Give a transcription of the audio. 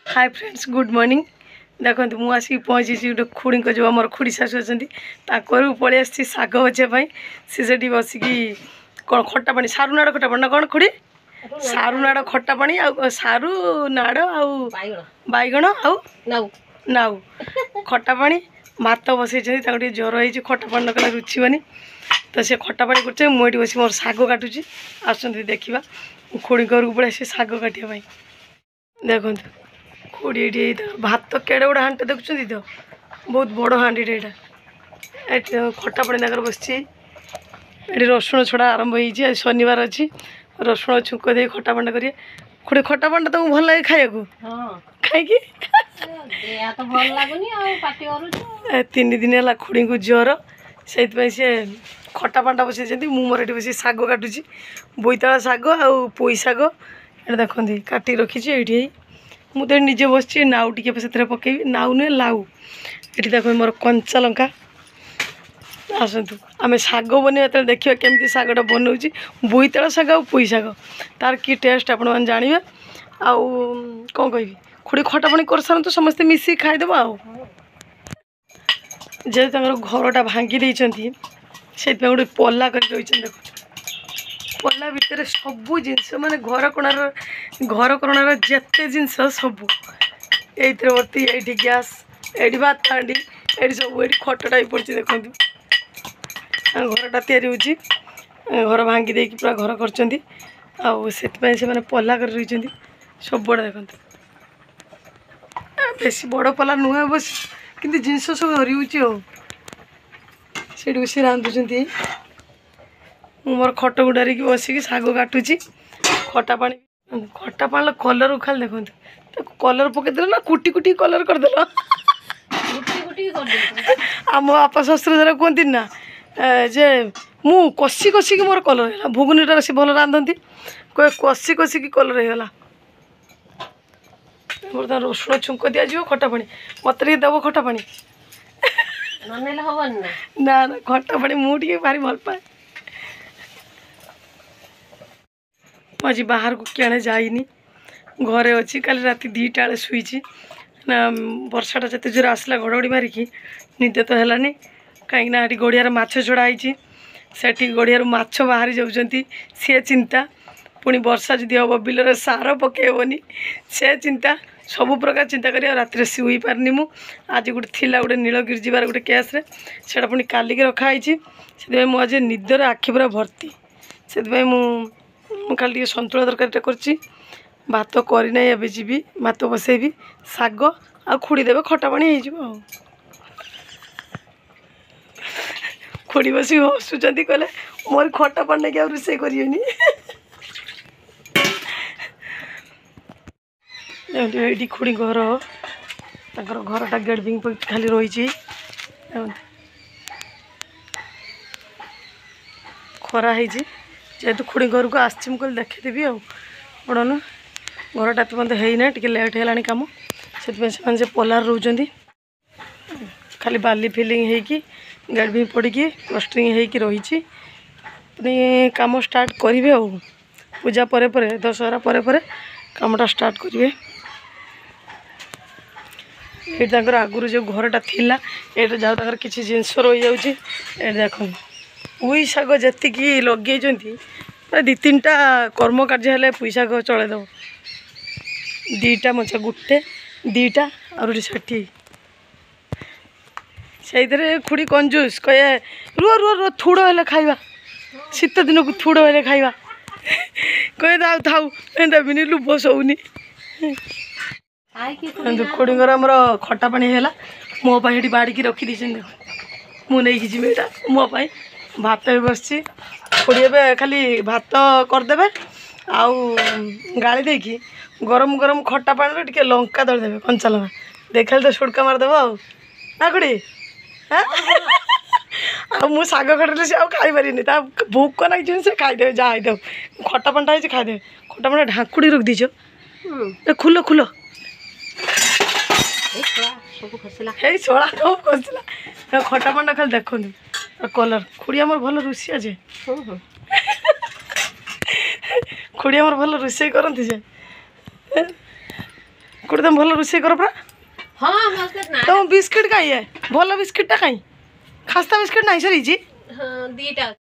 Hi friends good morning. देखो मुझे आसिक पहुँची गोटे खुड़ी को जो आम खुड़ी शाशु अच्छा पलि आसी शाग बचापी सी बसिकी कौन खटा पानी सारू नाड़ खटा पानी ना कौन खुड़ी सारू नाड़ खटा पानी सारू नाड़ आईगण नाऊ खटा पानी भात बसई ज्वर हो खटा पानी न कले रुचीबनी तो से खटा पानी कर मुझे बस मोर शाग काटुची आस देखा खुड़ी घर को पड़े शाग काटापी देखो खुड़ी ये भात केड़े गोटे हाँटे देखुं तो बहुत बड़ हाँडी यहाँ खटा पानी तक बस रसुण छड़ा आरंभ हो शनिवार अच्छी रसुण छुंक दे खटा पानी करेंगे खुड़ी खटा पानी तुमको भल लगे खाया खाई तीन दिन है खुड़ी को ज्वर से खटा पानी बसई मोर ये बस शाग काटुची बोईताला शाग आ पोई शाग ये देखते काटी रखी ये मुझे निजे बस नाउ टी से पकईबी नाउ नुहे लाउ ये देख मोर कंचा लंका आसतु आम शाग बन देखा केमी शागटा बनाऊँगी बोईताला शाग आ पोई शाग तार कि टेस्ट आप जानवे आउ कौन कह खुड़ी खटा पानी कर सारूँ समस्ते मिसी खाईदेव आ जेहतु घरटा भांगी देती से गोटे पल्ला कर देख पल्ला भितर सबू जिनस माने घर करणार जिते जिनस सबू ये भर्ती ये गैस ये भात हांडी ये सब ये खटटा भी पड़ी देखो घरटा तैयारी घर भांगी देकी पूरा घर कर पल्ला कर रही सब बड़ा देखते बेसी बड़ पल्ला नुहे बस कि जिनस सब धरी से रांधुंट मोर खट गुडारी बसिक शाग काटुची खटा पानी कलर खाली देखते कलर पकईदे ना कुटी कुटी कलर करदेल आम बापा शशुर जरा कहती ना जे मु कषि कषिक मोर कलर है भुगुनीटा से भल रांधती कहे कषि कषिक कलर होगा बर्तमान रसुण छुंक दिज्व खटा पानी मत देव खटा पानी ना ना खटा पानी मुझे भारी भल पाए आज बाहर को क्या जाइनी घरे अच्छी कल राति 2टा बेले शुई ना वर्षाटा जिते जोर आसला घड़घड़ी मारिकी निदे तो है कहीं गड़ियार माछ छड़ाई से गड़ियार माछ बाहरी जाऊँच सी चिंता पुणी वर्षा जदि हम बिलर सार पकेबनी से चिंता सब प्रकार चिंता करी राति शुई पारनी मु आज गोटे थिला गोटे नीलगिरी जीवार गोटे केस्रे से पुणी कालिकी रखाई से मुझे निदर आखि पूरा भर्ती से खाली सन्तुला तरकारीटा कर भात करना एवं जी भात बसैबी शाग आ खुड़ी देवे खटा पानी हो खुड़ी बस हसुँच कहले मोर खटा पानी नहीं रोसे करें ये खुड़ी घर घरटा गेट भी खाली रही खरा है जेहेतु खुड़ी घर को आसी मुझे देखीदेवी आड़न घरटा तो मतलब है टे लेट है कम से पलार रोच खाली बाली फिलिंग होगी गेट भी पड़ी प्लास्टरिंग होगी रही कम स्टार्ट करेंगे आ पूजा पर दशहरा पर कमटा स्टार्ट करेंगे ये आगुरी जो घरटा थिला ये जहाँ किसी जिनस रही जाऊँगी देख पुई शाग जी लगे 2-3टा कर्म कार्य है पुई शाग चलदेव 2टा मचा गोटे 2टा और 60 से खुड़ी कंजूस कहे रुह रुह रुह थोड़ा है खाइबा शीत दिन को थोड़ा है खाइबा कहे दाऊ थाऊ देविनी लुभ सोनी खुड़ीर आमर खटा पानी है मो बाड़ी रखी देख मुझे जी मोपाई भात भी बस खुड़ी खाली भात करदे आउ गाड़ी देकी गरम गरम खटा पानी टे लंका दलदेवे कंचा लंका देखा तो सुड़का मारदेव आ खुड़ी आ शाग कटले से खाई पारे भोक लगे से खाईदे जहाँ देव खटा पानी है खाईदे खटा पानी ढाकुड़ी रख दीच खुल खुल छोड़ा सब खसला खटा पानी खाली देखते कलर खुड़ी आमर भल रुषिया जे खुड़ी आमर भल रोषे करती जे खुड़ी तुम भल रोषे कर परा हाँ मस्कत ना तुम बिस्किट कहीं है भल बिस्किटा कहीं खास्ता बिस्किट नहीं सरी हाँ दीटा